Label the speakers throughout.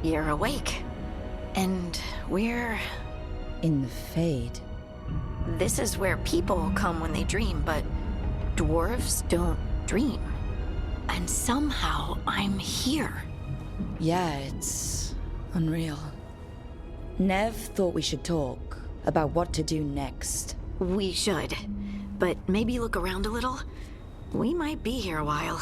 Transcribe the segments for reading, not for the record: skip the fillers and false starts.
Speaker 1: You're awake. And we're...
Speaker 2: In the Fade.
Speaker 1: This is where people come when they dream, but dwarves don't dream. And somehow I'm here.
Speaker 2: Yeah, it's unreal. Nev thought we should talk about what to do next.
Speaker 1: We should. But maybe look around a little. We might be here a while.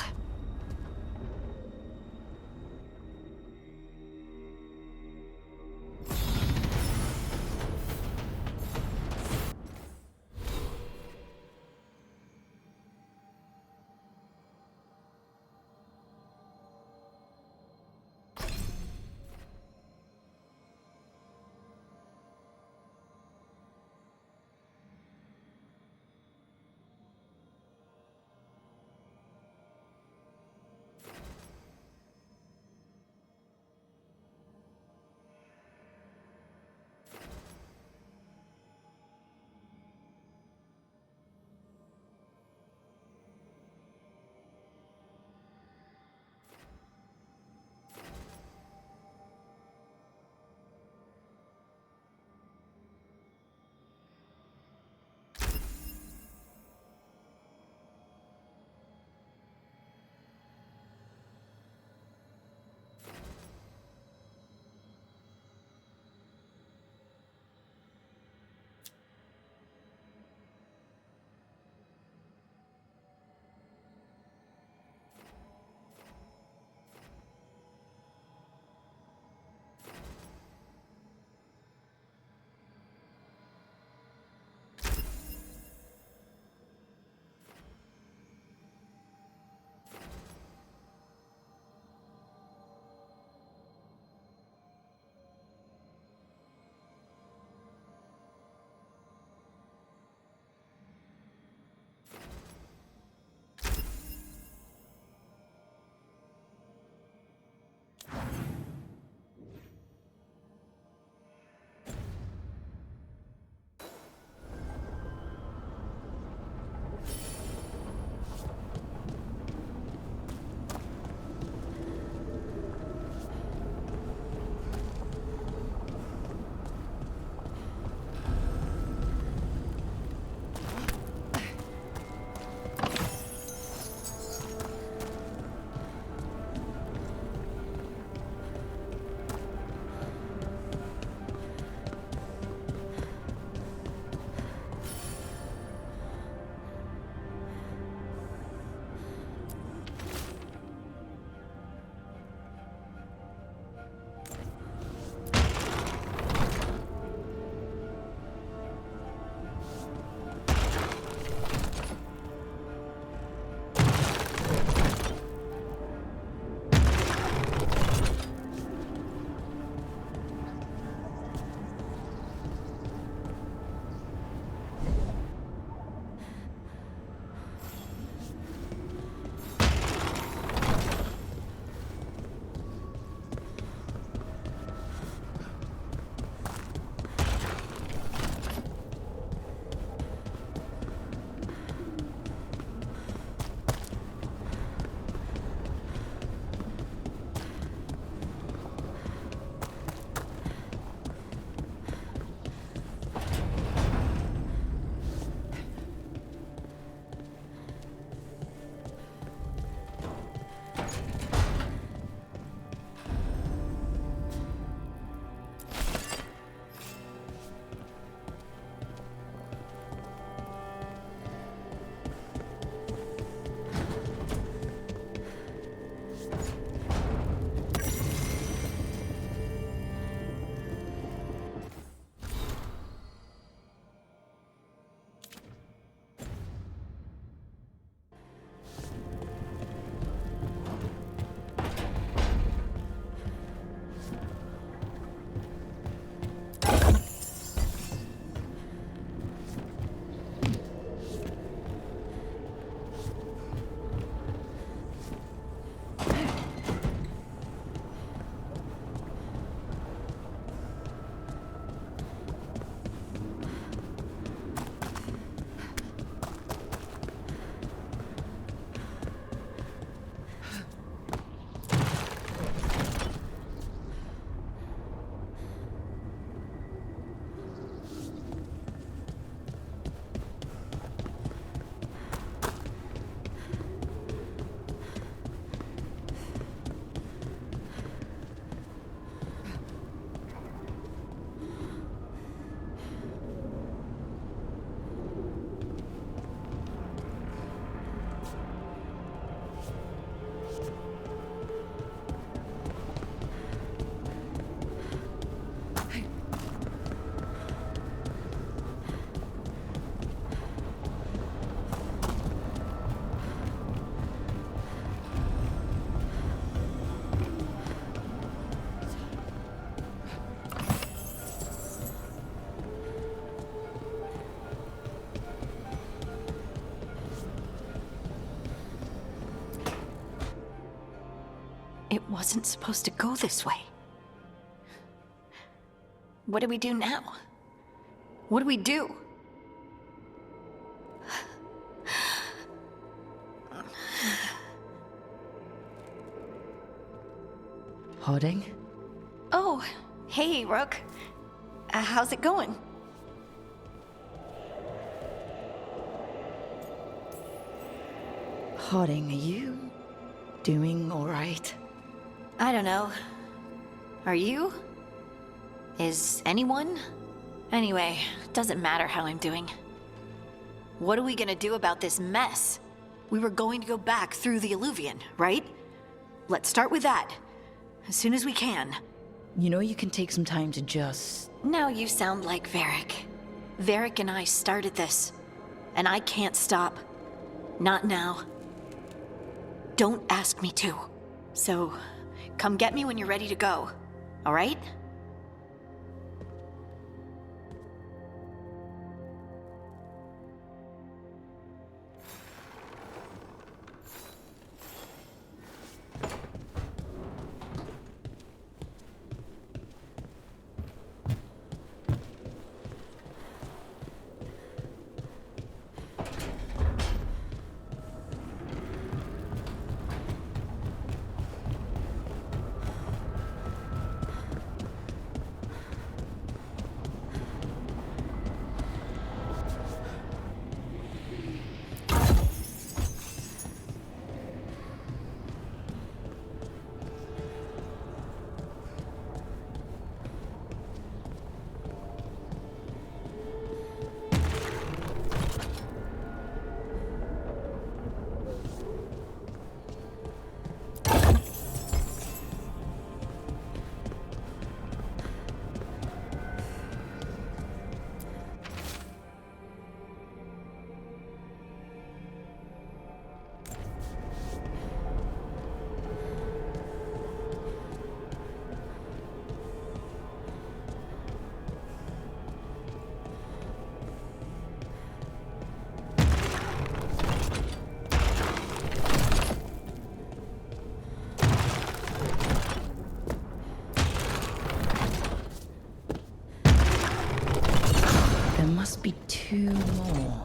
Speaker 1: It wasn't supposed to go this way. What do we do now? What do we do?
Speaker 2: Harding?
Speaker 1: Oh, hey, Rook. How's it going?
Speaker 2: Harding, are you doing all right?
Speaker 1: I don't know. Are you? Is anyone? Anyway, doesn't matter how I'm doing. What are we gonna do about this mess? We were going to go back through the Alluvion, right? Let's start with that. As soon as we can.
Speaker 2: You know you can take some time to just...
Speaker 1: Now you sound like Varric. Varric and I started this. And I can't stop. Not now. Don't ask me to. So, come get me when you're ready to go. All right?
Speaker 2: Must be two more.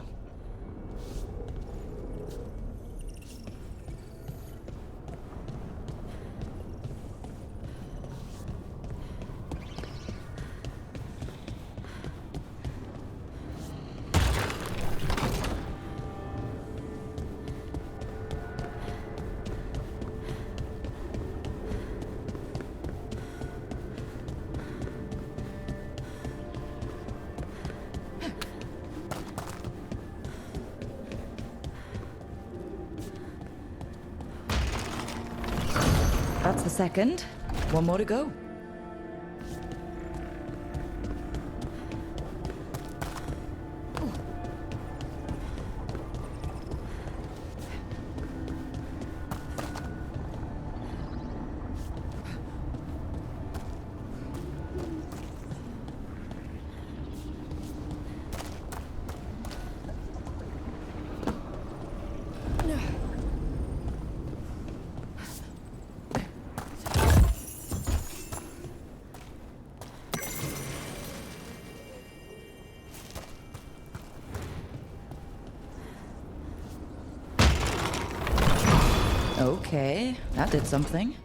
Speaker 2: That's the second. One more to go. Okay, that did something.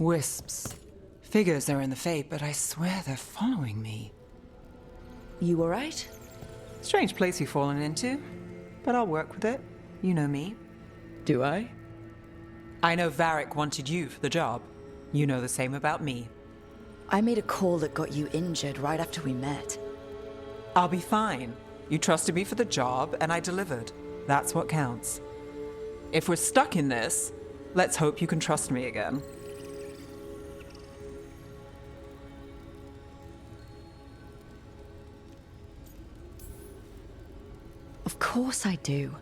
Speaker 3: Wisps. Figures are in the fate, but I swear they're following me.
Speaker 2: You alright?
Speaker 3: Strange place you've fallen into, but I'll work with it. You know me.
Speaker 2: Do I?
Speaker 3: I know Varric wanted you for the job. You know the same about me.
Speaker 2: I made a call that got you injured right after we met.
Speaker 3: I'll be fine. You trusted me for the job, and I delivered. That's what counts. If we're stuck in this, let's hope you can trust me again.
Speaker 2: Of course I do.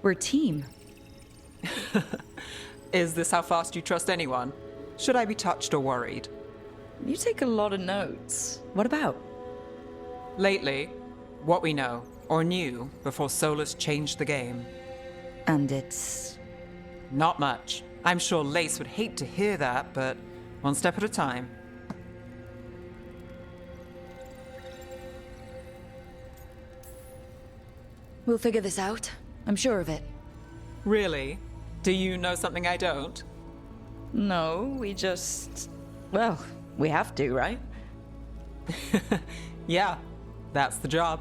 Speaker 2: We're a team.
Speaker 3: Is this how fast you trust anyone? Should I be touched or worried?
Speaker 2: You take a lot of notes. What about?
Speaker 3: Lately, what we know, or knew, before Solus changed the game.
Speaker 2: And it's...
Speaker 3: Not much. I'm sure Lace would hate to hear that, but one step at a time.
Speaker 2: We'll figure this out. I'm sure of it.
Speaker 3: Really? Do you know something I don't?
Speaker 2: No, we just... Well, we have to, right?
Speaker 3: Yeah, that's the job.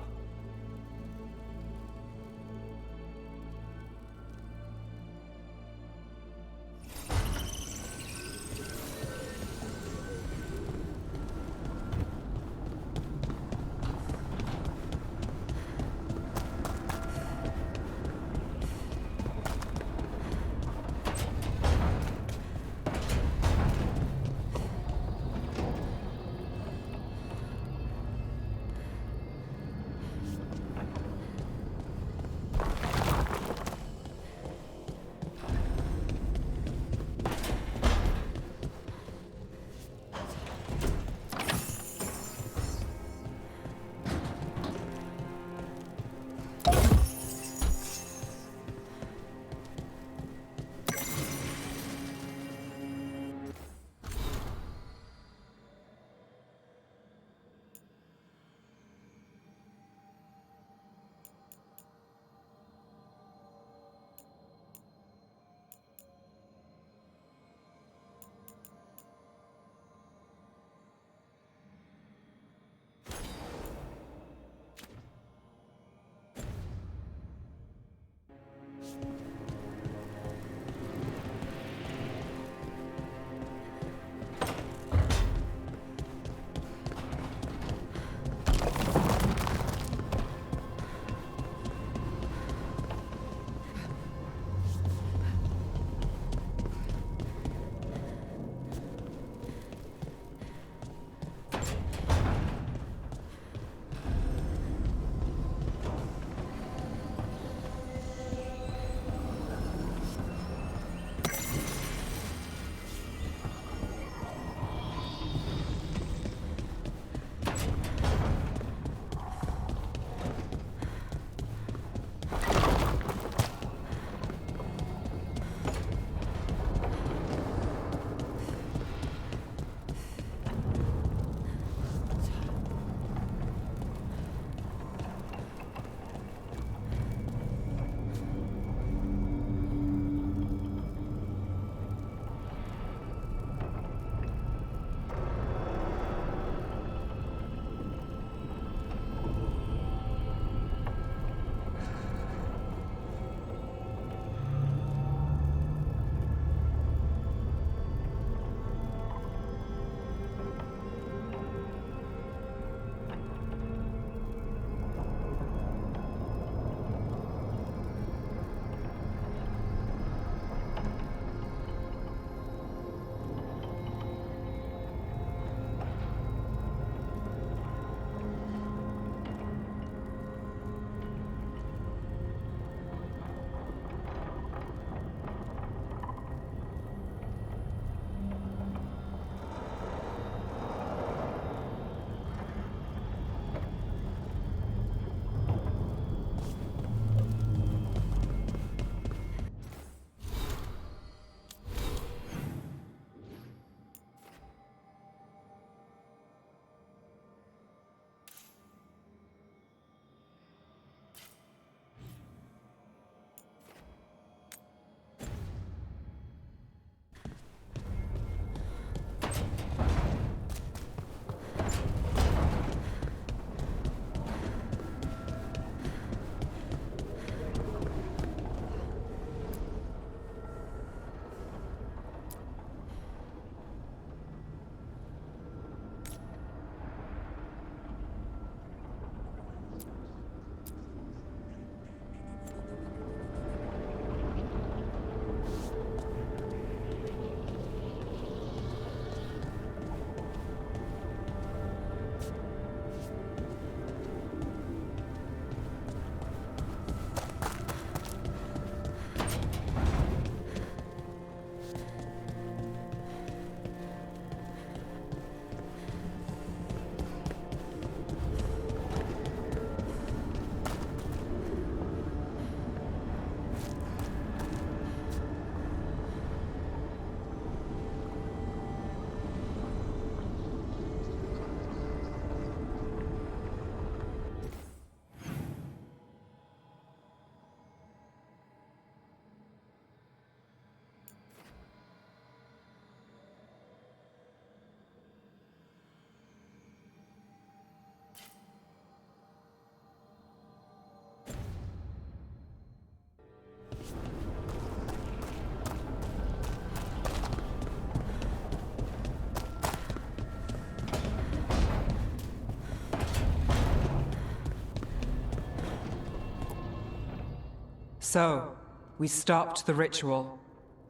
Speaker 3: So, we stopped the ritual.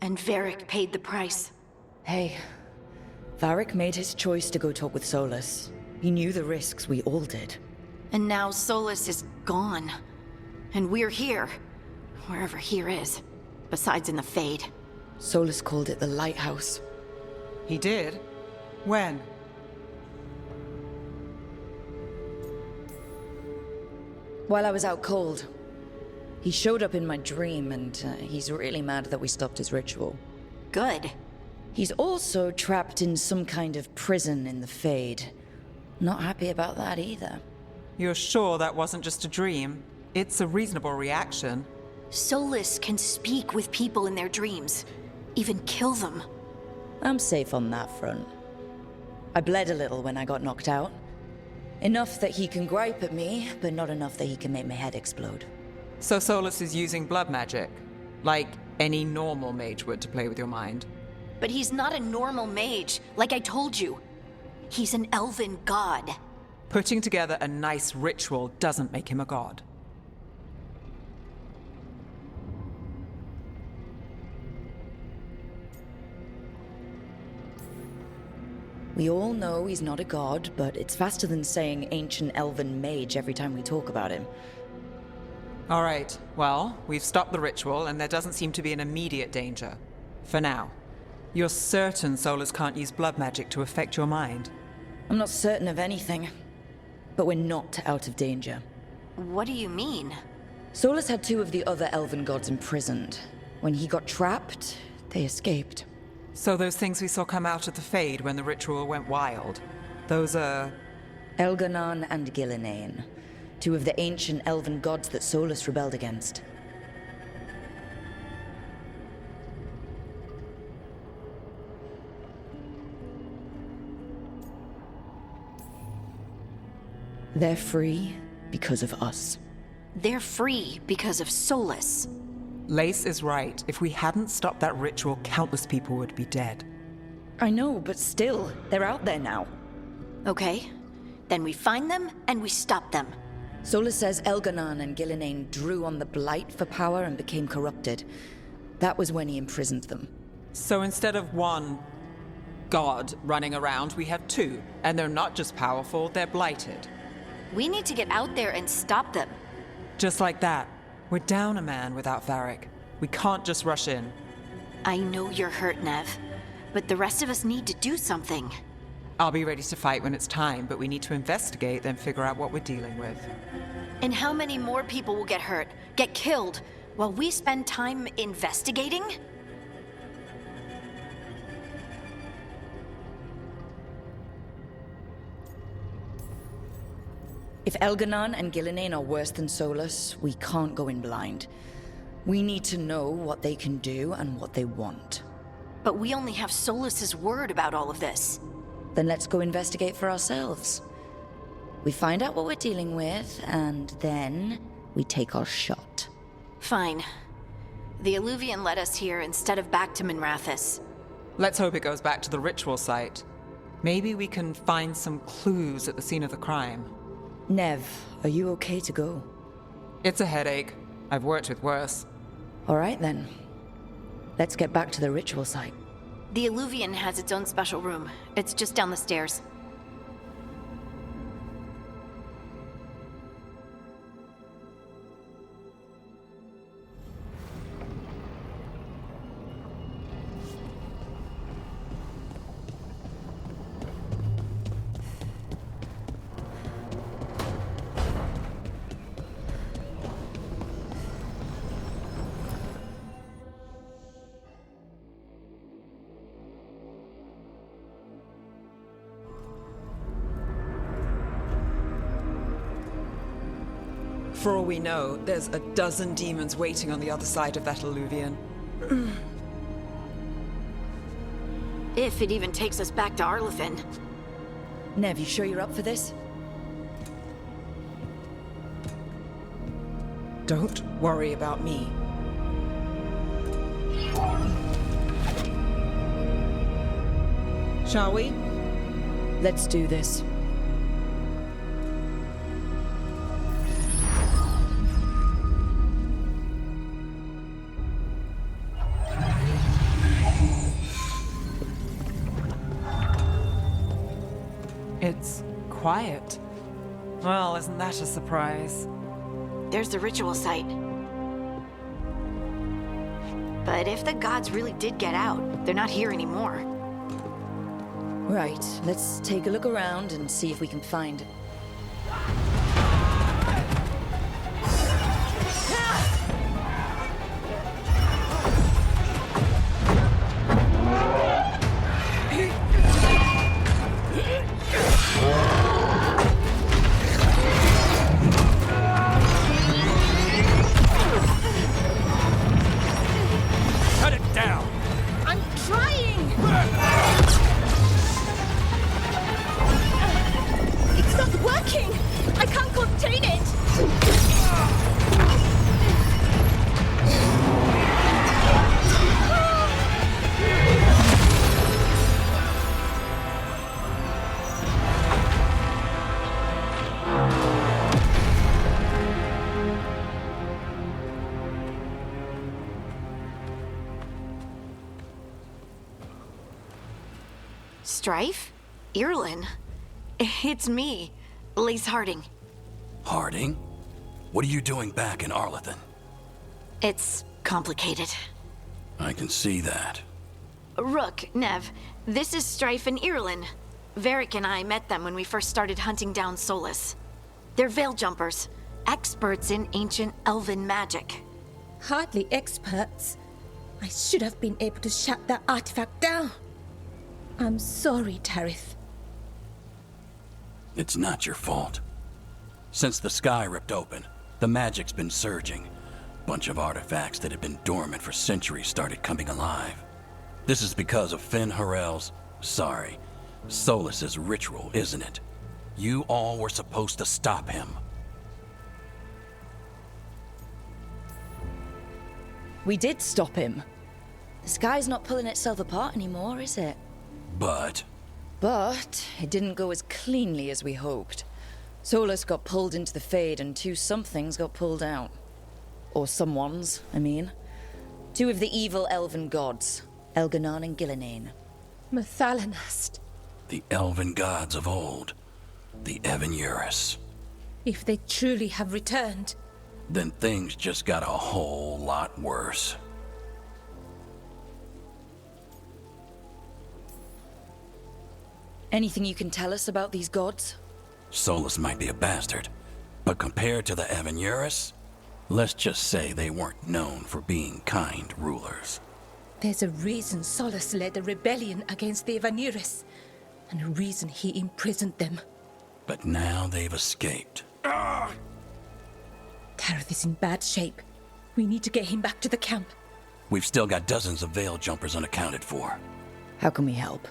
Speaker 1: And Varric paid the price.
Speaker 2: Hey, Varric made his choice to go talk with Solus. He knew the risks, we all did.
Speaker 1: And now Solus is gone. And we're here. Wherever here is. Besides in the Fade.
Speaker 2: Solus called it the Lighthouse.
Speaker 3: He did? When?
Speaker 2: While I was out cold. He showed up in my dream, and he's really mad that we stopped his ritual.
Speaker 1: Good.
Speaker 2: He's also trapped in some kind of prison in the Fade. Not happy about that either.
Speaker 3: You're sure that wasn't just a dream? It's a reasonable reaction.
Speaker 1: Solus can speak with people in their dreams. Even kill them.
Speaker 2: I'm safe on that front. I bled a little when I got knocked out. Enough that he can gripe at me, but not enough that he can make my head explode.
Speaker 3: So Solus is using blood magic, like any normal mage would to play with your mind.
Speaker 1: But he's not a normal mage, like I told you. He's an elven god.
Speaker 3: Putting together a nice ritual doesn't make him a god.
Speaker 2: We all know he's not a god, but it's faster than saying ancient elven mage every time we talk about him.
Speaker 3: All right, well, we've stopped the ritual and there doesn't seem to be an immediate danger. For now. You're certain Solus can't use blood magic to affect your mind?
Speaker 2: I'm not certain of anything, but we're not out of danger.
Speaker 1: What do you mean?
Speaker 2: Solus had two of the other elven gods imprisoned. When he got trapped, they escaped.
Speaker 3: So those things we saw come out of the Fade when the ritual went wild, those are...
Speaker 2: Elganon and Gillinane, two of the ancient elven gods that Solus rebelled against. They're free because of us.
Speaker 1: They're free because of Solus.
Speaker 3: Lace is right. If we hadn't stopped that ritual, countless people would be dead.
Speaker 2: I know, but still, they're out there now.
Speaker 1: Okay, then we find them and we stop them.
Speaker 2: Solus says Elganon and Gillinane drew on the Blight for power and became corrupted. That was when he imprisoned them.
Speaker 3: So instead of one god running around, we have two. And they're not just powerful, they're blighted.
Speaker 1: We need to get out there and stop them.
Speaker 3: Just like that. We're down a man without Varric. We can't just rush in.
Speaker 1: I know you're hurt, Nev, but the rest of us need to do something.
Speaker 3: I'll be ready to fight when it's time, but we need to investigate, then figure out what we're dealing with.
Speaker 1: And how many more people will get hurt, get killed, while we spend time investigating?
Speaker 2: If Elganon and Gillinane are worse than Solus, we can't go in blind. We need to know what they can do and what they want.
Speaker 1: But we only have Solus's word about all of this.
Speaker 2: Then let's go investigate for ourselves. We find out what we're dealing with, and then we take our shot.
Speaker 1: Fine. The Illuvian led us here instead of back to Minrathous.
Speaker 3: Let's hope it goes back to the ritual site. Maybe we can find some clues at the scene of the crime.
Speaker 2: Nev, are you okay to go?
Speaker 3: It's a headache. I've worked with worse.
Speaker 2: All right then. Let's get back to the ritual site.
Speaker 1: The Illuvian has its own special room. It's just down the stairs.
Speaker 3: For all we know, there's a dozen demons waiting on the other side of that Illuvian.
Speaker 1: If it even takes us back to Arlefin.
Speaker 2: Nev, you sure you're up for this?
Speaker 3: Don't worry about me. Shall we?
Speaker 2: Let's do this.
Speaker 3: It's quiet. Well, isn't that a surprise?
Speaker 1: There's the ritual site. But if the gods really did get out, they're not here anymore.
Speaker 2: Right, let's take a look around and see if we can find...
Speaker 4: Cut it down!
Speaker 5: I'm trying! It's not working! I can't contain it!
Speaker 1: Strife? Irlin? It's me, Lace Harding.
Speaker 4: Harding? What are you doing back in Arlington?
Speaker 1: It's complicated.
Speaker 4: I can see that.
Speaker 1: Rook, Nev, this is Strife and Irlin. Varric and I met them when we first started hunting down Solus. They're veil jumpers, experts in ancient elven magic.
Speaker 5: Hardly experts. I should have been able to shut that artifact down. I'm sorry, Tarith.
Speaker 4: It's not your fault. Since the sky ripped open, the magic's been surging. Bunch of artifacts that had been dormant for centuries started coming alive. This is because of Finn Harel's... Solus's ritual, isn't it? You all were supposed to stop him.
Speaker 2: We did stop him. The sky's not pulling itself apart anymore, is it?
Speaker 4: But
Speaker 2: it didn't go as cleanly as we hoped. Solus got pulled into the Fade and two somethings got pulled out. Or someones, I mean. Two of the evil elven gods, Elganon and Gillinane.
Speaker 5: Mathalanast.
Speaker 4: the elven gods of old, the Evan-Eurus.
Speaker 5: If they truly have returned,
Speaker 4: Then things just got a whole lot worse.
Speaker 2: Anything you can tell us about these gods?
Speaker 4: Solus might be a bastard, but compared to the Evan-Eurus, let's just say they weren't known for being kind rulers.
Speaker 5: there's a reason Solus led a rebellion against the Evan-Eurus, and a reason he imprisoned them.
Speaker 4: But now they've escaped.
Speaker 5: Tareth is in bad shape. We need to get him back to the camp.
Speaker 4: We've still got dozens of veil jumpers unaccounted for.
Speaker 2: How can we help?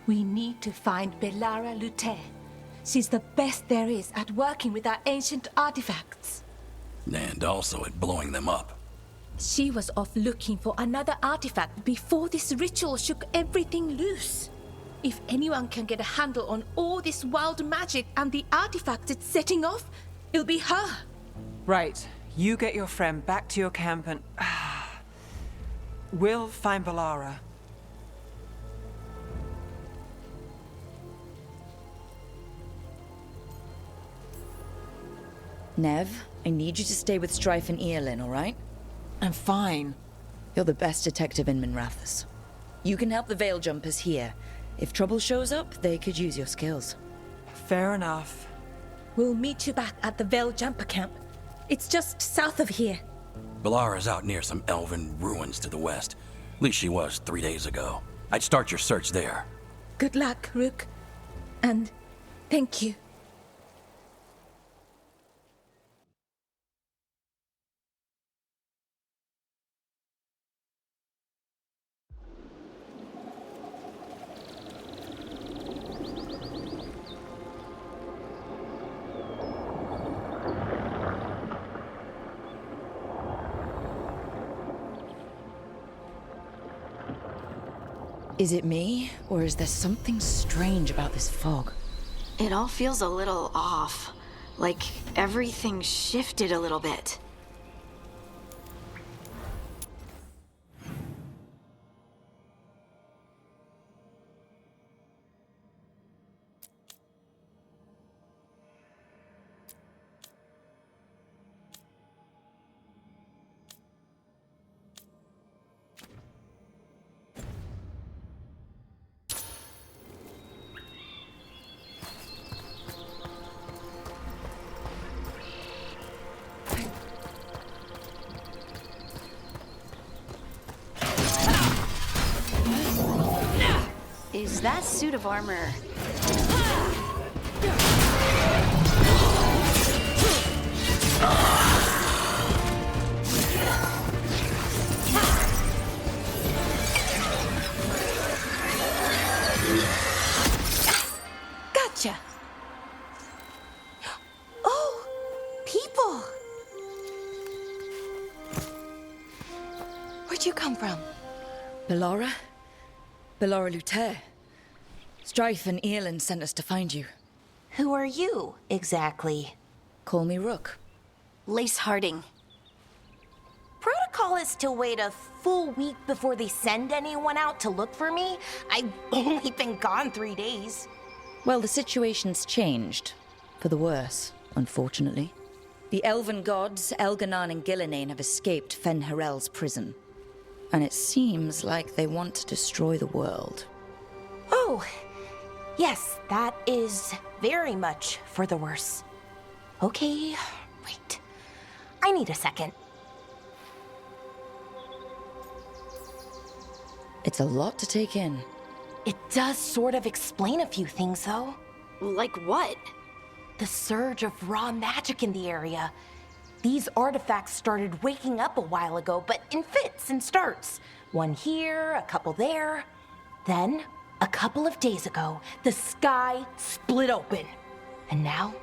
Speaker 5: We need to find Belara Lute. She's the best there is at working with our ancient artifacts.
Speaker 4: And also at blowing them up.
Speaker 5: She was off looking for another artifact before this ritual shook everything loose. If anyone can get a handle on all this wild magic and the artifacts it's setting off, it'll be her.
Speaker 3: Right. You get your friend back to your camp and... we'll find Belara.
Speaker 2: Nev, I need you to stay with Strife and Eolin, all right?
Speaker 3: I'm fine.
Speaker 2: You're the best detective in Minrathous. You can help the Veil Jumpers here. If trouble shows up, they could use your skills.
Speaker 3: Fair enough.
Speaker 5: We'll meet you back at the Veil Jumper camp. It's just south of here.
Speaker 4: Belara's out near some elven ruins to the west. At least she was 3 days ago. I'd start your search there.
Speaker 5: Good luck, Rook. And thank you.
Speaker 2: Is it me, or is there something strange about this fog?
Speaker 1: It all feels a little off. Like everything shifted a little bit. that suit of armor...
Speaker 5: Gotcha. Oh, people. Where'd you come from?
Speaker 2: Bellora? Bellora Luther. Strife and Earlin sent us to find you.
Speaker 6: Who are you, exactly?
Speaker 2: Call me Rook.
Speaker 1: Lace Harding.
Speaker 6: Protocol is to wait a full week before they send anyone out to look for me. I've only been gone 3 days.
Speaker 2: Well, the situation's changed. For the worse, unfortunately. The elven gods, Elganan and Gillinane, have escaped Fen'Harel's prison. And it seems like they want to destroy the world.
Speaker 6: Oh, yes, that is very much for the worse. Okay, wait. I need a second.
Speaker 2: It's a lot to take in.
Speaker 6: It does sort of explain a few things, though.
Speaker 1: Like what?
Speaker 6: The surge of raw magic in the area. These artifacts started waking up a while ago, but in fits and starts. One here, a couple there. Then, a couple of days ago, the sky split open. And now,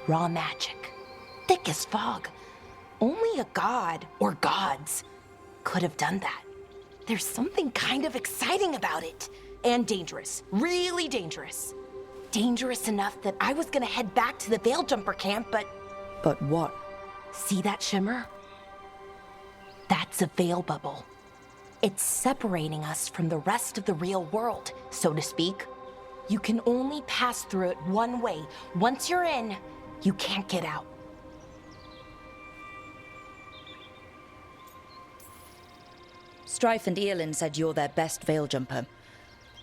Speaker 6: raw magic. Thick as fog. Only a god, or gods, could have done that. There's something kind of exciting about it. And dangerous. Really dangerous. Dangerous enough that I was gonna head back to the Veil Jumper camp, but...
Speaker 2: But what?
Speaker 6: See that shimmer? That's a veil bubble. It's separating us from the rest of the real world, so to speak. You can only pass through it one way. Once you're in, you can't get out.
Speaker 2: Strife and Earlin said you're their best Veil Jumper.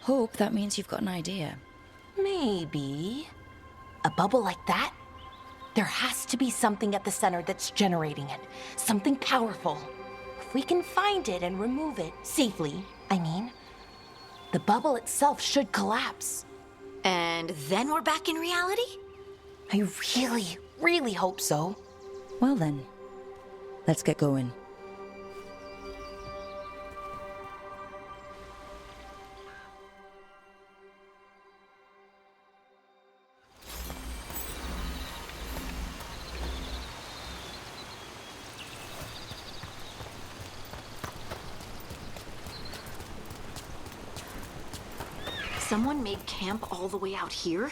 Speaker 2: Hope that means you've got an idea.
Speaker 6: Maybe. A bubble like that? There has to be something at the center that's generating it. Something powerful. If we can find it and remove it, safely, I mean, the bubble itself should collapse.
Speaker 1: And then we're back in reality?
Speaker 6: I really, really hope so.
Speaker 2: Well then, let's get going.
Speaker 1: Someone made camp all the way out here?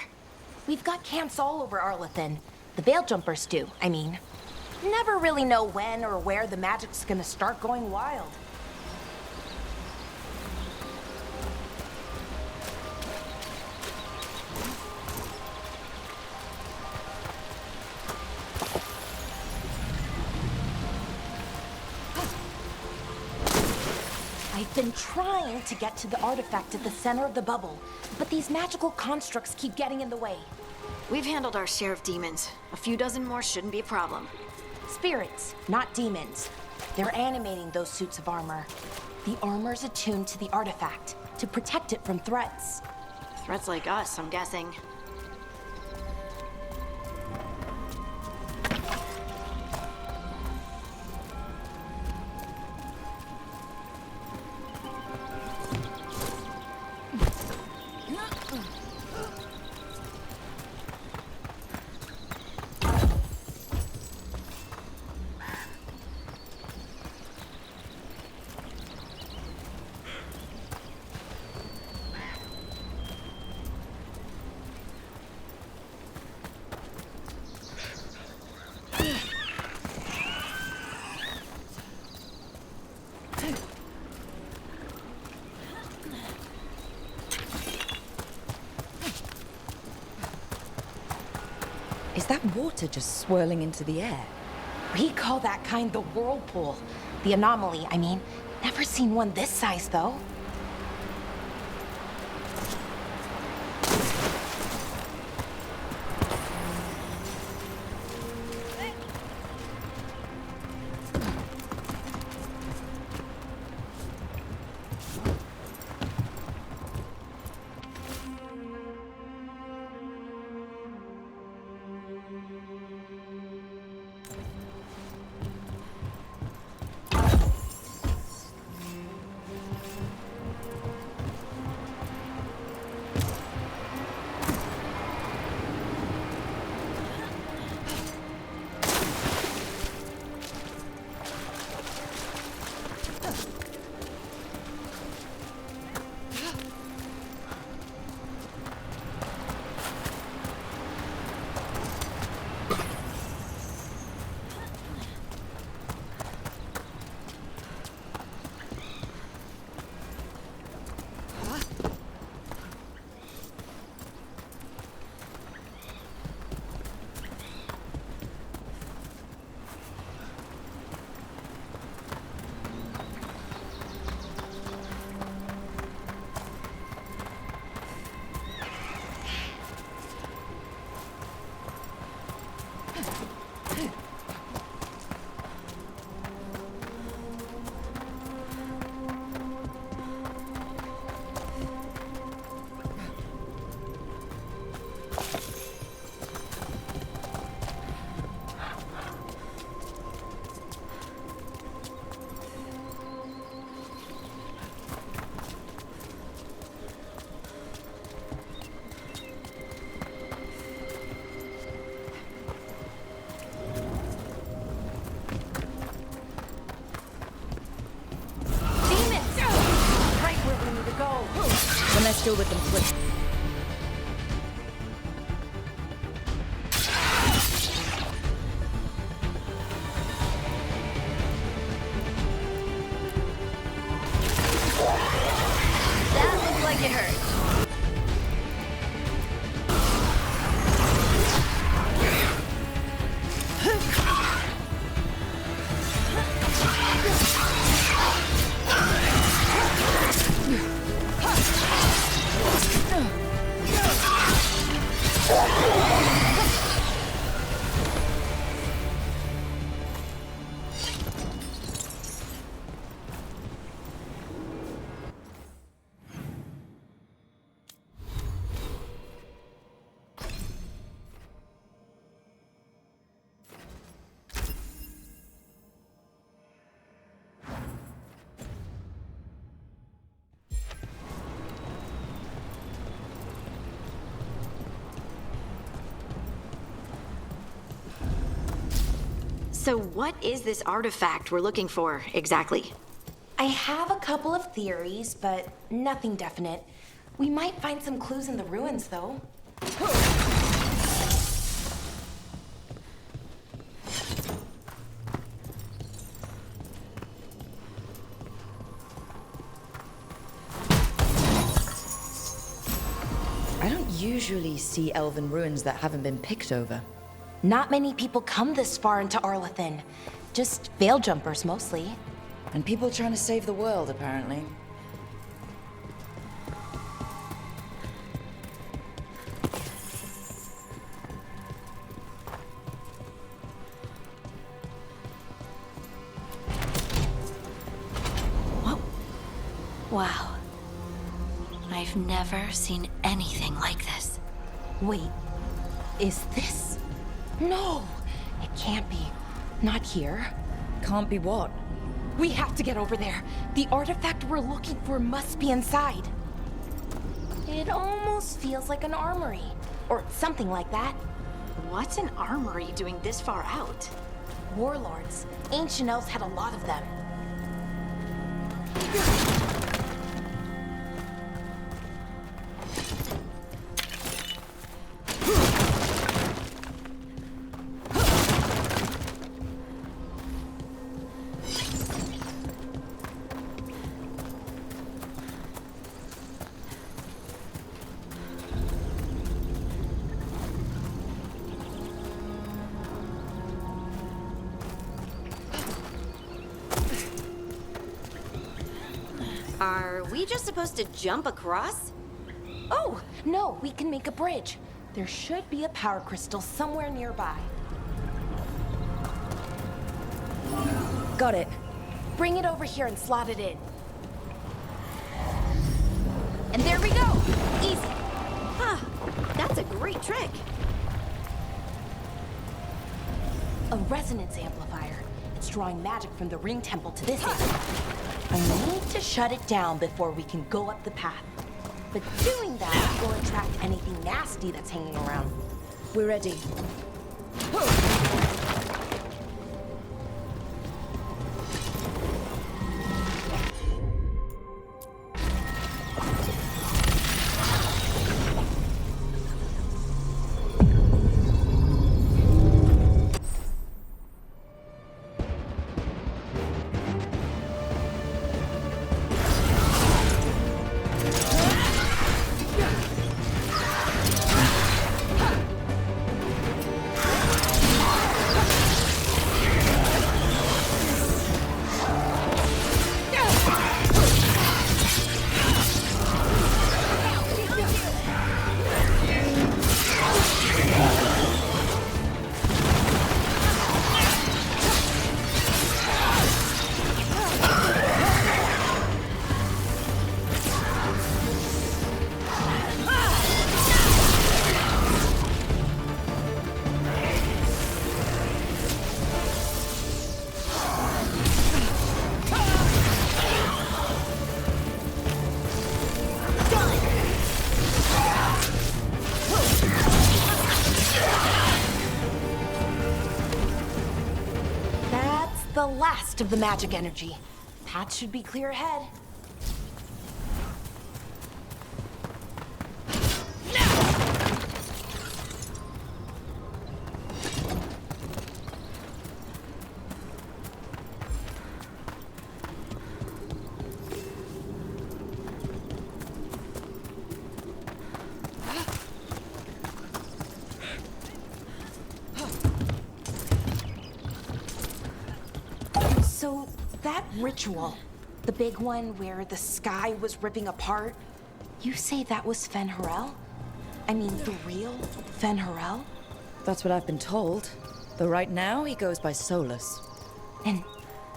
Speaker 6: We've got camps all over Arlethan. The Veil Jumpers do, I mean. Never really know when or where the magic's gonna start going wild. I've been trying to get to the artifact at the center of the bubble, but these magical constructs keep getting in the way.
Speaker 1: We've handled our share of demons. A few dozen more shouldn't be a problem.
Speaker 6: Spirits, not demons. They're animating those suits of armor. The armor's attuned to the artifact to protect it from threats.
Speaker 1: Threats like us, I'm guessing.
Speaker 2: Is that water just swirling into the air?
Speaker 6: We call that kind the whirlpool. The anomaly, I mean. Never seen one this size, though.
Speaker 2: still with them quick.
Speaker 1: That looked like it hurt. So what is this artifact we're looking for, exactly?
Speaker 6: I have a couple of theories, but nothing definite. We might find some clues in the ruins, though.
Speaker 2: I don't usually see elven ruins that haven't been picked over.
Speaker 6: Not many people come this far into Arlathan. Just veil jumpers, mostly.
Speaker 2: And people trying to save the world, apparently.
Speaker 1: Whoa. Wow. I've never seen anything like this.
Speaker 6: Wait, is this? No, it can't be. Not here.
Speaker 2: Can't be what?
Speaker 6: We have to get over there. The artifact we're looking for must be inside. It almost feels like an armory, or something like that.
Speaker 1: What's an armory doing this far out?
Speaker 6: Warlords. Ancient elves had a lot of them.
Speaker 1: Are we just supposed to jump across?
Speaker 6: Oh, no, we can make a bridge. There should be a power crystal somewhere nearby.
Speaker 2: Got it.
Speaker 6: Bring it over here and slot it in. And there we go! Easy!
Speaker 1: Huh, that's a great trick.
Speaker 6: A resonance amplifier. It's drawing magic from the ring temple to this area. I need to shut it down before we can go up the path. But doing that will attract anything nasty that's hanging around.
Speaker 2: We're ready.
Speaker 6: The last of the magic energy. Path should be clear ahead. ritual, the big one where the sky was ripping apart, you say that was Fen'Harel? I mean, the real Fen'Harel?
Speaker 2: That's what I've been told. Though right now, he goes by Solus.
Speaker 6: And,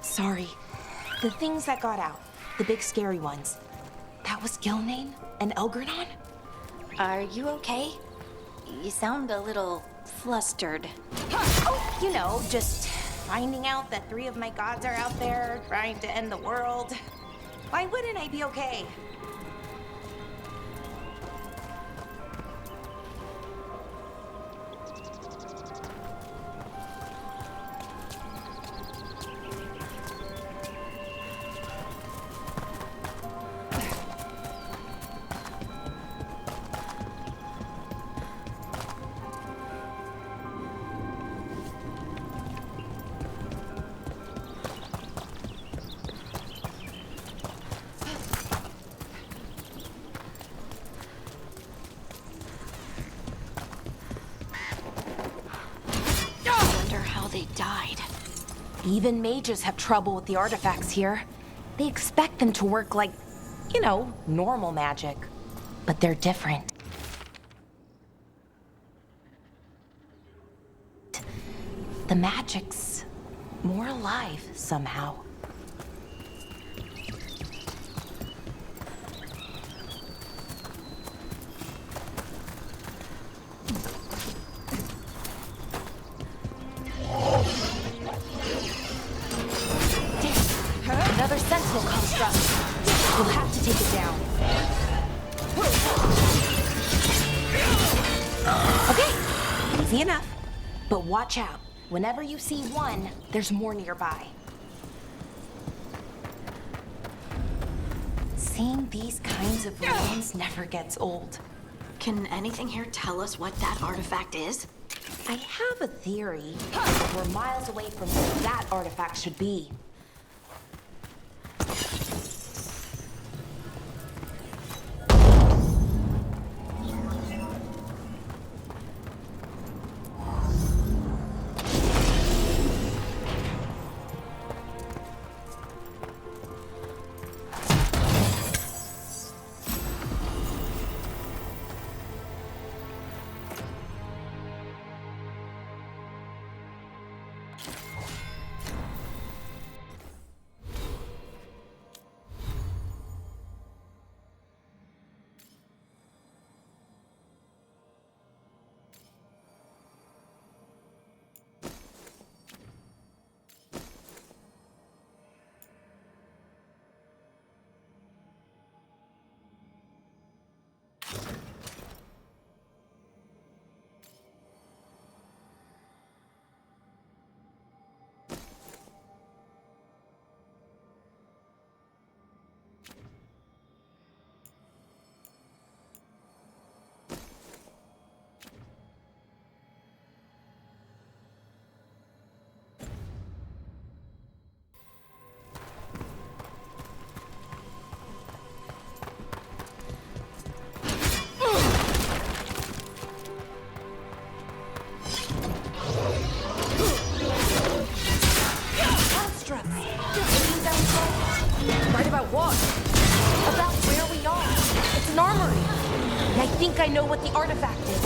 Speaker 6: sorry, the things that got out, the big scary ones, that was Gilnane and Elgranon?
Speaker 1: Are you okay? You sound a little flustered.
Speaker 6: Oh, you know, just finding out that 3 of my gods are out there trying to end the world. Why wouldn't I be okay?
Speaker 1: They died.
Speaker 6: Even mages have trouble with the artifacts here. They expect them to work like, you know, normal magic. But they're different. The magic's more alive somehow. Another sentinel construct. We'll have to take it down. Okay, easy enough. But watch out. Whenever you see one, there's more nearby. Seeing these kinds of ruins never gets old.
Speaker 1: Can anything here tell us what that artifact is?
Speaker 6: I have a theory, but we're miles away from where that artifact should be. Right about what? About where we are. It's an armory. And I think I know what the artifact is.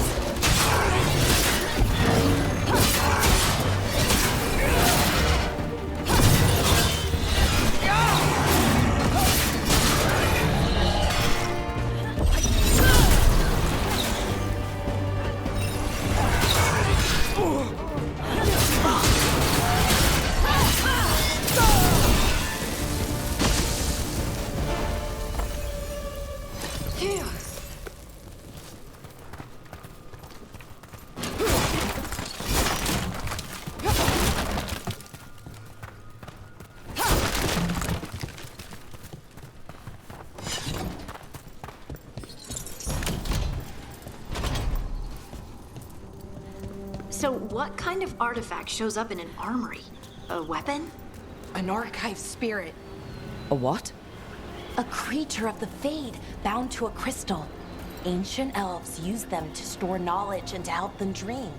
Speaker 1: So what kind of artifact shows up in an armory? A weapon?
Speaker 6: An archive spirit.
Speaker 2: A what?
Speaker 6: A creature of the Fade bound to a crystal. Ancient elves used them to store knowledge and to help them dream.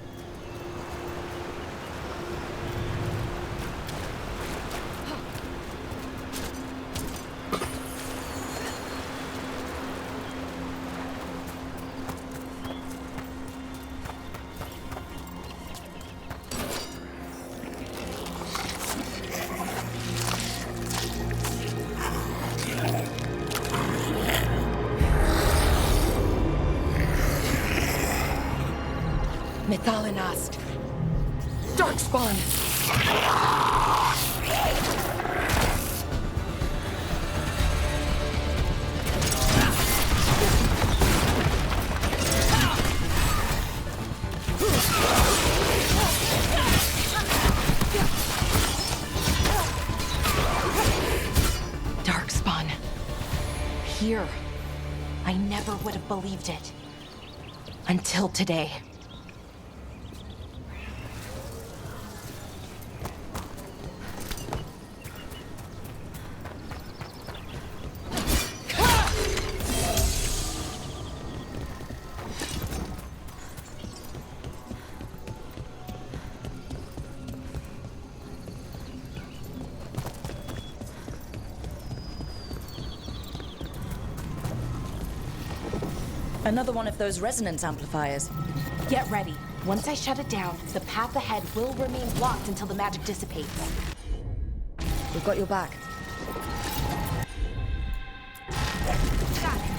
Speaker 6: Methalinast. Darkspawn. Darkspawn. Here. I never would have believed it. Until today.
Speaker 2: Another one of those resonance amplifiers.
Speaker 6: Get ready. Once I shut it down, the path ahead will remain blocked until the magic dissipates.
Speaker 2: We've got your back.
Speaker 6: Got it.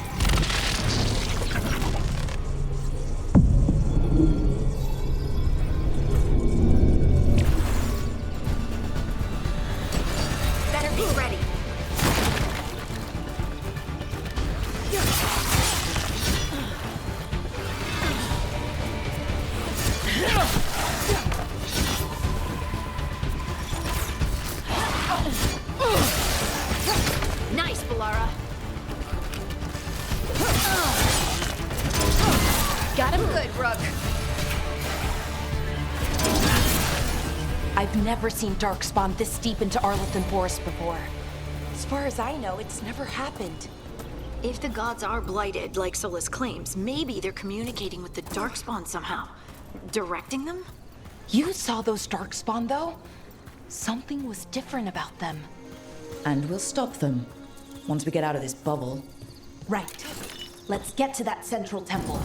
Speaker 6: Better be ready.
Speaker 1: Nice, Balara.
Speaker 5: Got him good, Rook.
Speaker 6: I've never seen Darkspawn this deep into Arlethan Forest before. As far as I know, it's never happened.
Speaker 1: If the gods are blighted, like Solus claims, maybe they're communicating with the Darkspawn somehow. Directing them?
Speaker 6: You saw those Darkspawn, though? Something was different about them.
Speaker 2: And we'll stop them. Once we get out of this bubble.
Speaker 6: Right. Let's get to that central temple.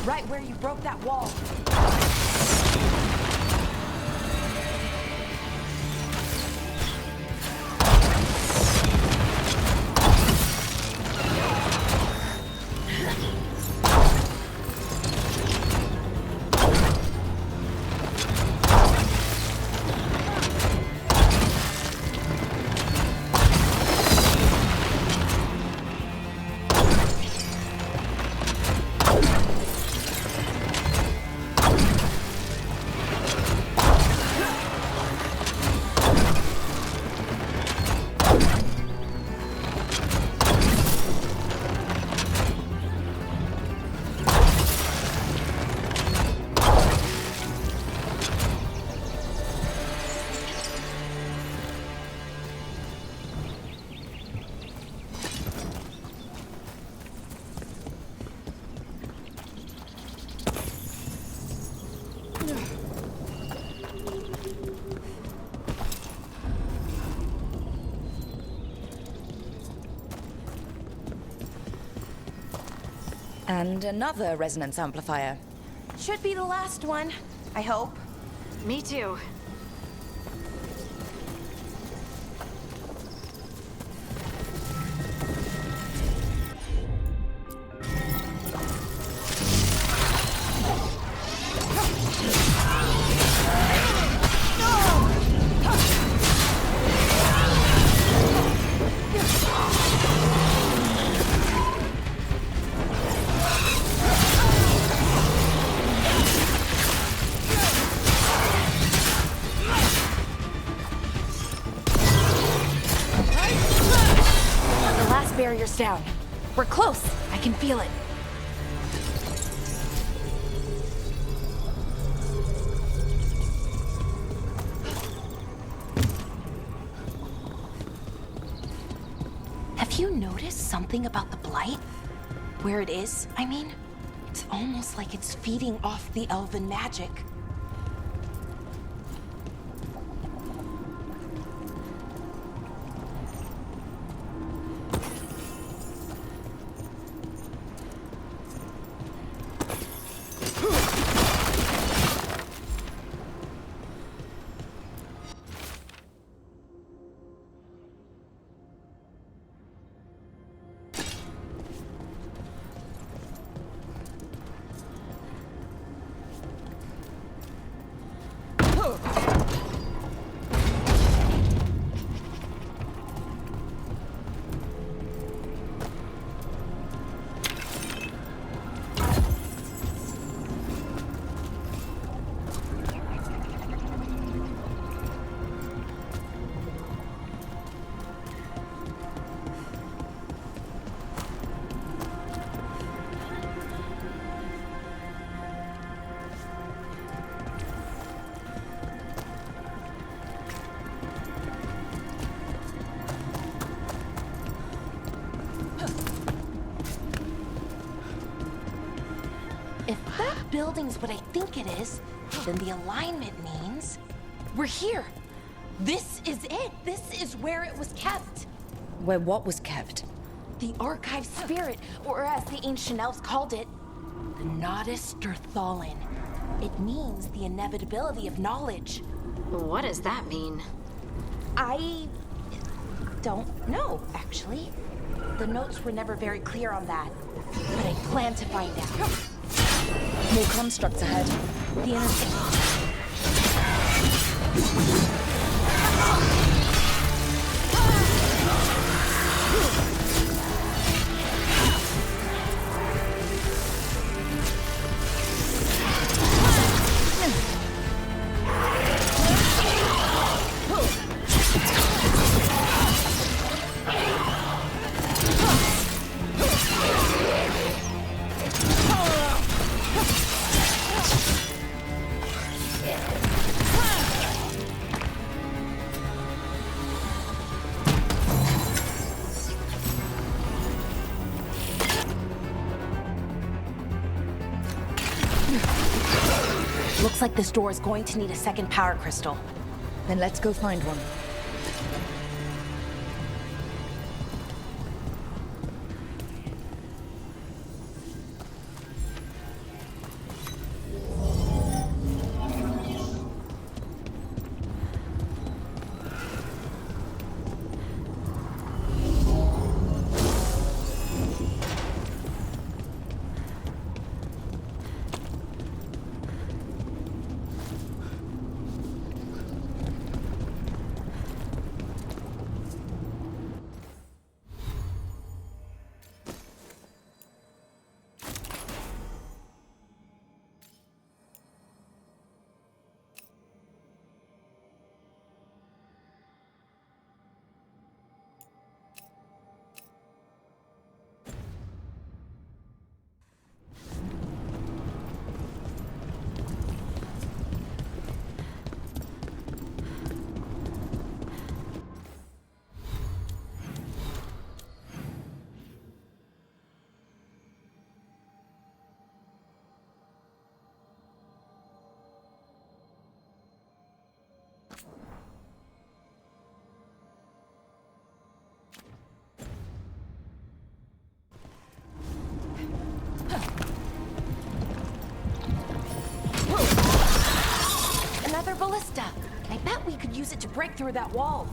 Speaker 6: Right where you broke that wall.
Speaker 2: And another resonance amplifier.
Speaker 6: Should be the last one, I hope.
Speaker 1: Me too.
Speaker 6: barrier's down. We're close. I can feel it. Have you noticed something about the blight? Where it is, I mean? It's almost like it's feeding off the elven magic. If that building's what I think it is, then the alignment means we're here. This is it. This is where it was kept.
Speaker 2: Where what was kept?
Speaker 6: The archive spirit, or as the ancient elves called it, the Nodus Sturthalin. It means the inevitability of knowledge.
Speaker 1: What does that mean?
Speaker 6: I don't know, actually. The notes were never very clear on that, but I plan to find out.
Speaker 2: More constructs ahead.
Speaker 6: The intersection. Looks like this door is going to need a second power crystal.
Speaker 2: Then let's go find one.
Speaker 6: Another ballista. I bet we could use it to break through that wall.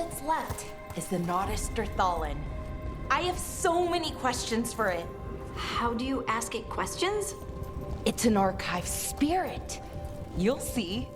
Speaker 6: that's left is the Nodderstherthallen. I have so many questions for it.
Speaker 1: How do you ask it questions?
Speaker 6: It's an archive spirit. You'll see.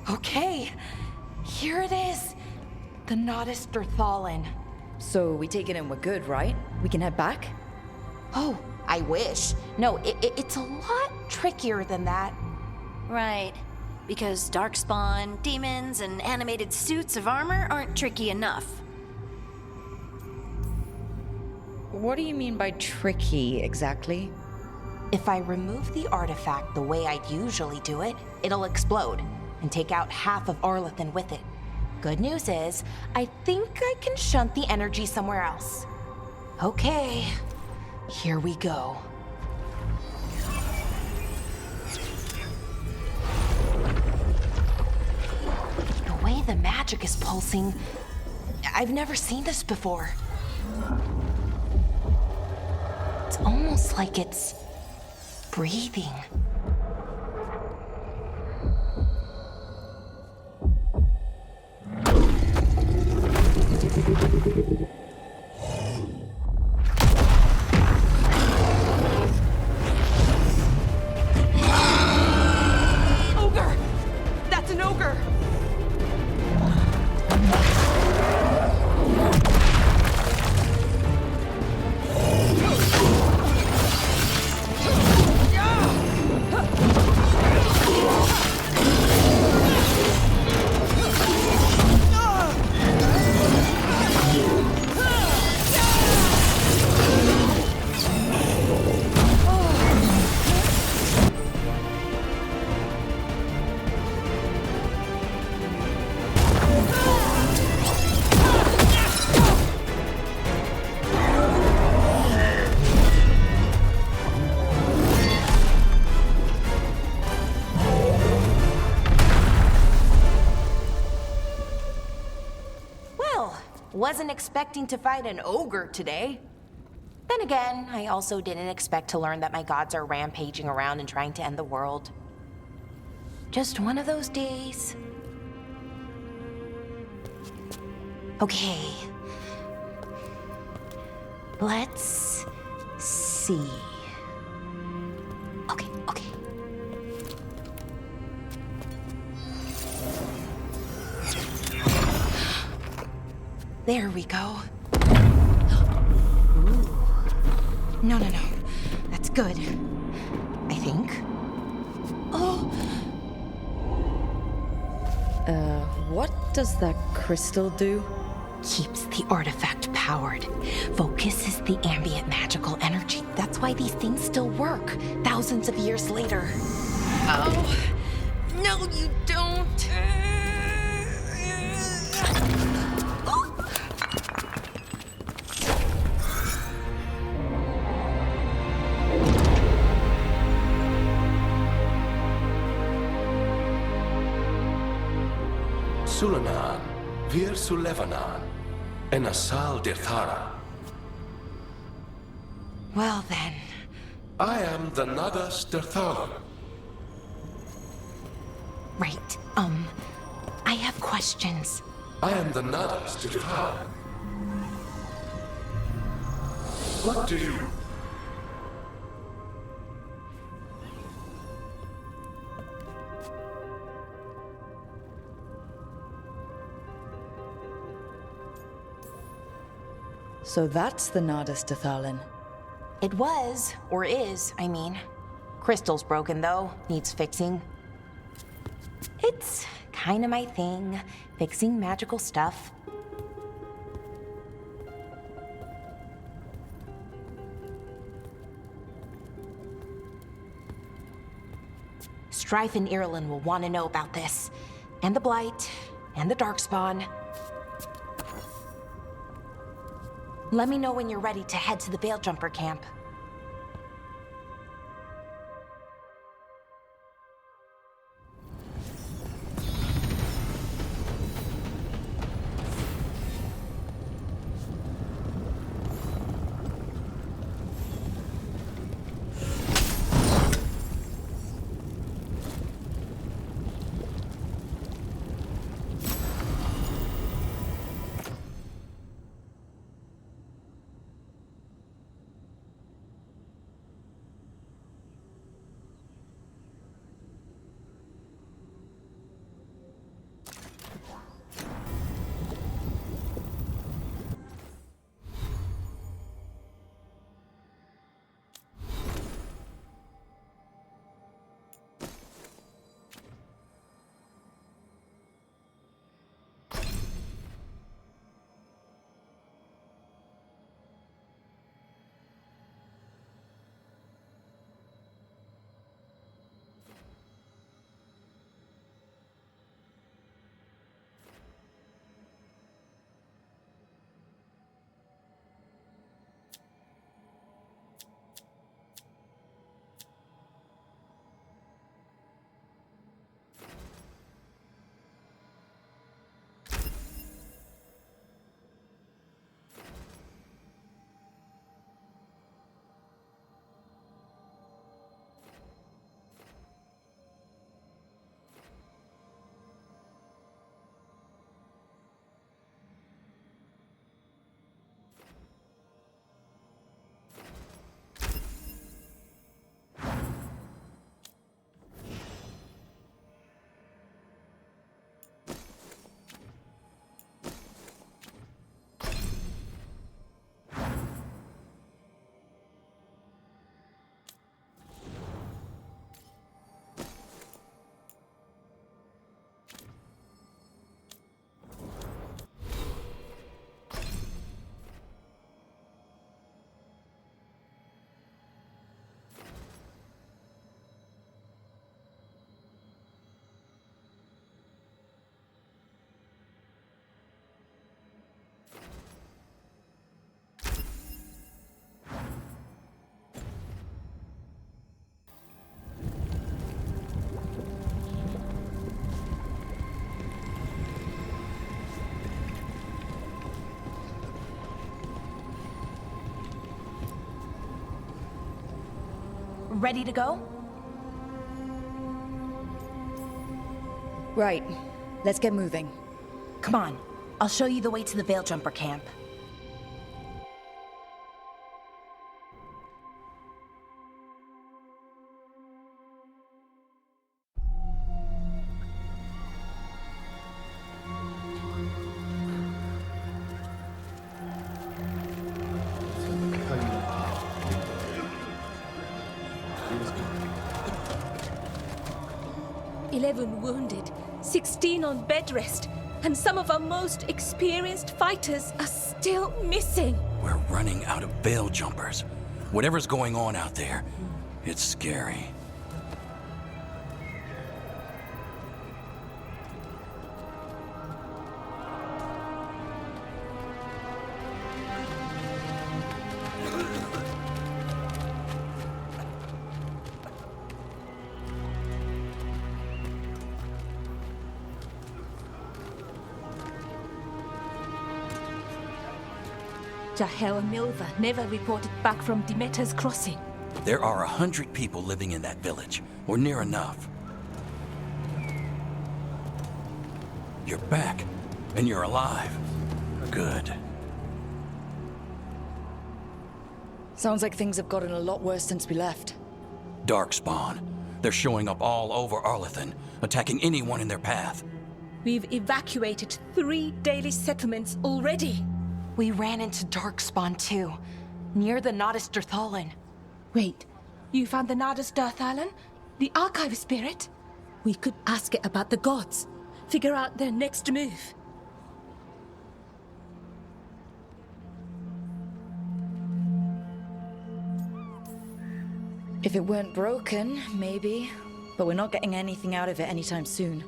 Speaker 6: Okay, here it is. The Nodderstherthallen.
Speaker 2: So we take it and we're good, right? We can head back?
Speaker 6: Oh, I wish. No, it's a lot trickier than that.
Speaker 1: Right. Because darkspawn, demons, and animated suits of armor aren't tricky enough.
Speaker 2: What do you mean by tricky, exactly?
Speaker 6: If I remove the artifact the way I'd usually do it, it'll explode and take out half of Arlethan with it. Good news is, I think I can shunt the energy somewhere else. Okay, here we go. The way the magic is pulsing, I've never seen this before. It's almost like it's breathing. Ogre! That's an ogre! Wasn't expecting to fight an ogre today. Then again, I also didn't expect to learn that my gods are rampaging around and trying to end the world. Just one of those days. Okay. Let's see. Okay. There we go. Ooh. No. That's good. I think. Oh.
Speaker 2: What does that crystal do?
Speaker 6: Keeps the artifact powered. Focuses the ambient magical energy. That's why these things still work, thousands of years later. Oh. No, you don't.
Speaker 7: Sulanan, Vir Sulevanan, and Asal Dirthara.
Speaker 6: Well then.
Speaker 7: I am the Nagas Dirthalan.
Speaker 6: Right. I have questions.
Speaker 7: I am the Nagas Dirthalan. What do you...
Speaker 2: So that's the Nardis Dathalin.
Speaker 6: It was, or is, I mean. Crystal's broken though, needs fixing. It's kinda my thing, fixing magical stuff. Strife and Irulan will want to know about this. And the Blight, and the Darkspawn. Let me know when you're ready to head to the Veilgjumper camp. Ready to go?
Speaker 2: Right. Let's get moving.
Speaker 6: Come on. I'll show you the way to the Veilgjumper camp.
Speaker 5: Wounded, 16 on bed rest, and some of our most experienced fighters are still missing.
Speaker 4: We're running out of Veiljumpers. Whatever's going on out there, it's scary.
Speaker 5: Jahel and Milva never reported back from Demeter's crossing.
Speaker 4: There are 100 people living in that village, or near enough. You're back, and you're alive. Good.
Speaker 2: Sounds like things have gotten a lot worse since we left.
Speaker 4: Darkspawn. They're showing up all over Arlethan, attacking anyone in their path.
Speaker 5: We've evacuated 3 daily settlements already.
Speaker 6: We ran into Darkspawn too, near the Nodus Dirthalan.
Speaker 5: Wait, you found the Nodus Dirthalan? The archive spirit? We could ask it about the gods. Figure out their next move.
Speaker 2: If it weren't broken, maybe. But we're not getting anything out of it anytime soon.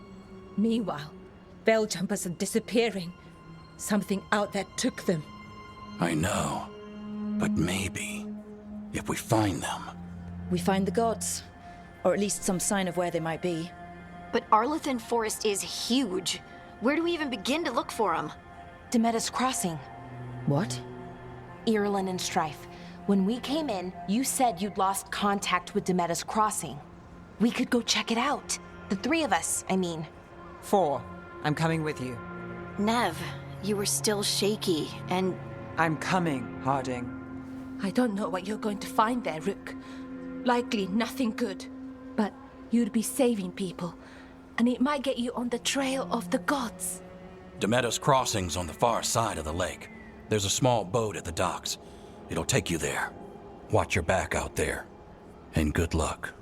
Speaker 5: Meanwhile, bell jumpers are disappearing. Something out there took them.
Speaker 4: I know. But maybe, if we find them...
Speaker 2: We find the gods. Or at least some sign of where they might be.
Speaker 1: But Arlethan Forest is huge. Where do we even begin to look for them?
Speaker 6: Demeter's crossing.
Speaker 2: What?
Speaker 6: Irulan and Strife. When we came in, you said you'd lost contact with Demeter's crossing. We could go check it out. The 3 of us, I mean.
Speaker 3: 4. I'm coming with you.
Speaker 1: Nev, you were still shaky, and...
Speaker 3: I'm coming, Harding.
Speaker 5: I don't know what you're going to find there, Rook. Likely nothing good. But you'd be saving people, and it might get you on the trail of the gods.
Speaker 4: Demeter's crossing's on the far side of the lake. There's a small boat at the docks. It'll take you there. Watch your back out there. And good luck.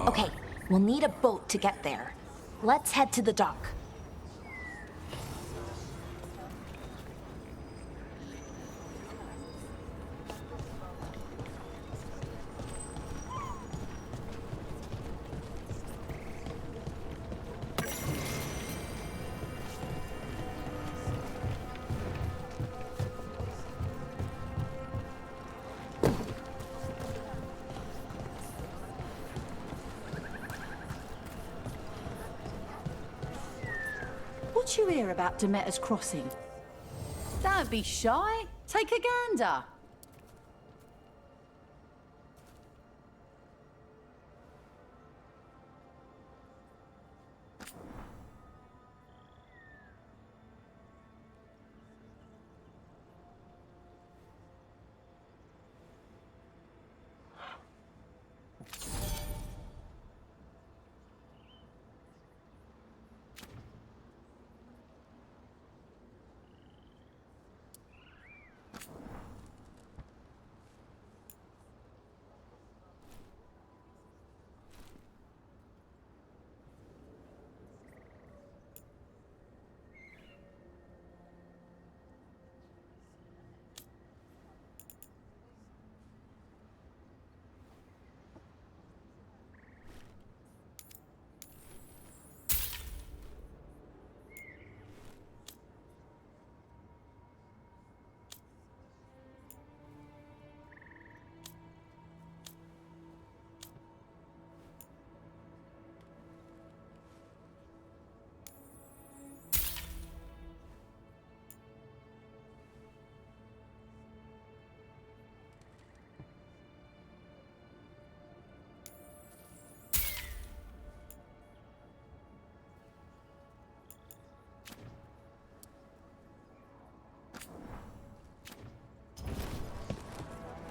Speaker 6: Okay, we'll need a boat to get there. Let's head to the dock.
Speaker 8: What you hear about Demeter's crossing? Don't be shy. Take a gander.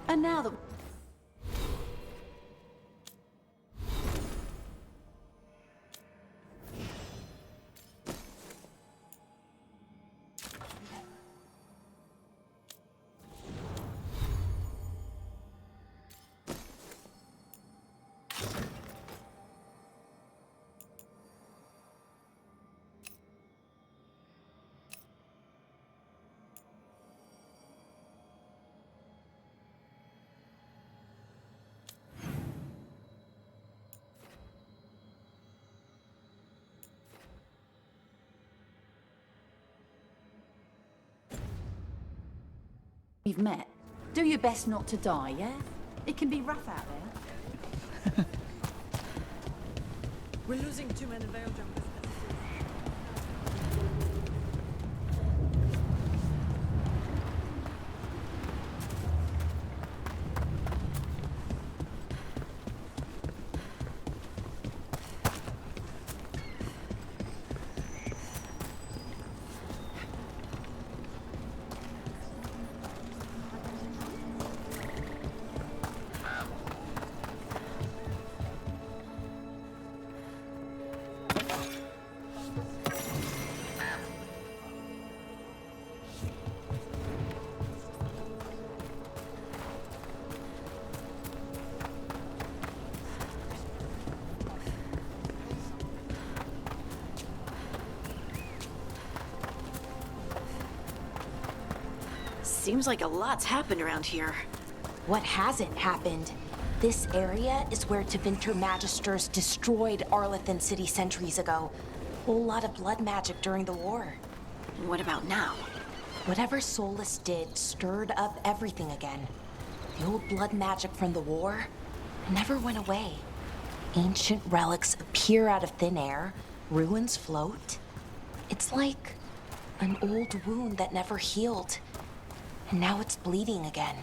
Speaker 8: And now that... We've met. Do your best not to die, yeah? It can be rough out there.
Speaker 2: We're losing too many veil jumpers.
Speaker 1: Seems like a lot's happened around here.
Speaker 6: What hasn't happened? This area is where Tevinter Magisters destroyed Arlethan City centuries ago. Whole lot of blood magic during the war.
Speaker 1: What about now?
Speaker 6: Whatever Solus did stirred up everything again. The old blood magic from the war never went away. Ancient relics appear out of thin air, ruins float. It's like an old wound that never healed. And now it's bleeding again.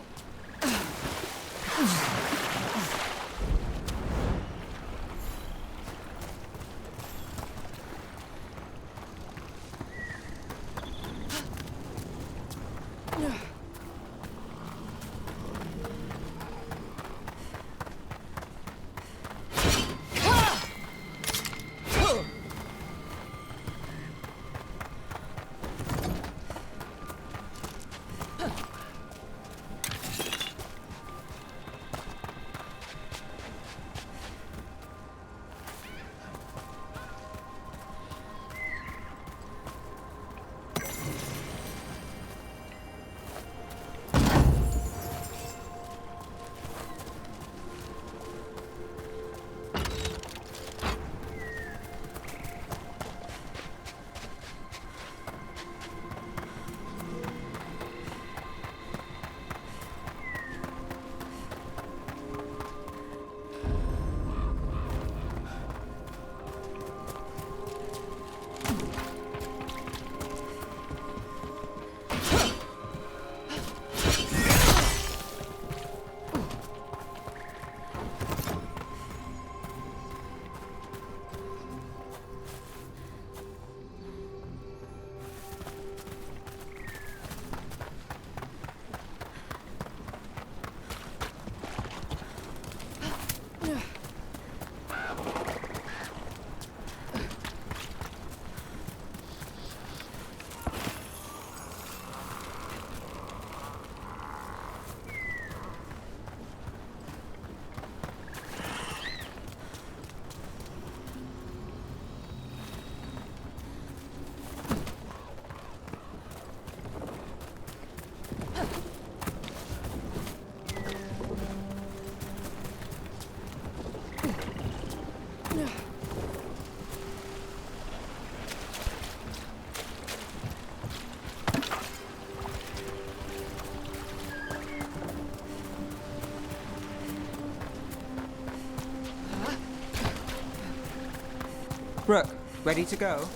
Speaker 3: Brooke, ready to go?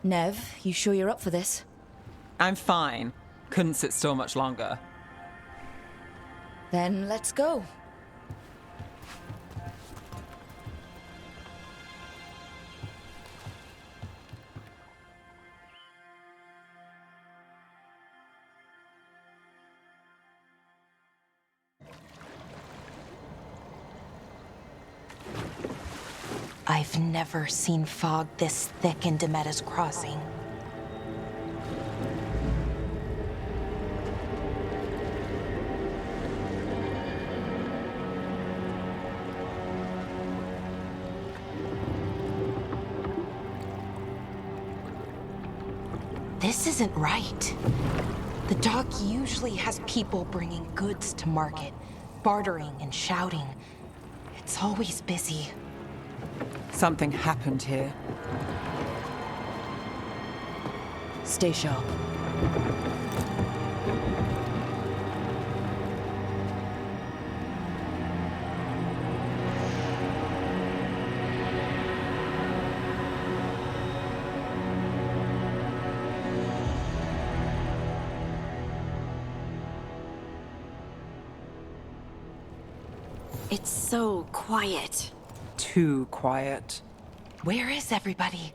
Speaker 2: Nev, you sure you're up for this?
Speaker 3: I'm fine. Couldn't sit still much longer.
Speaker 2: Then let's go.
Speaker 6: I've never seen fog this thick in Demetta's Crossing. This isn't right. The dock usually has people bringing goods to market, bartering and shouting. It's always busy.
Speaker 3: Something happened here.
Speaker 2: Stay sharp.
Speaker 1: It's so quiet.
Speaker 3: Too quiet.
Speaker 6: Where is everybody?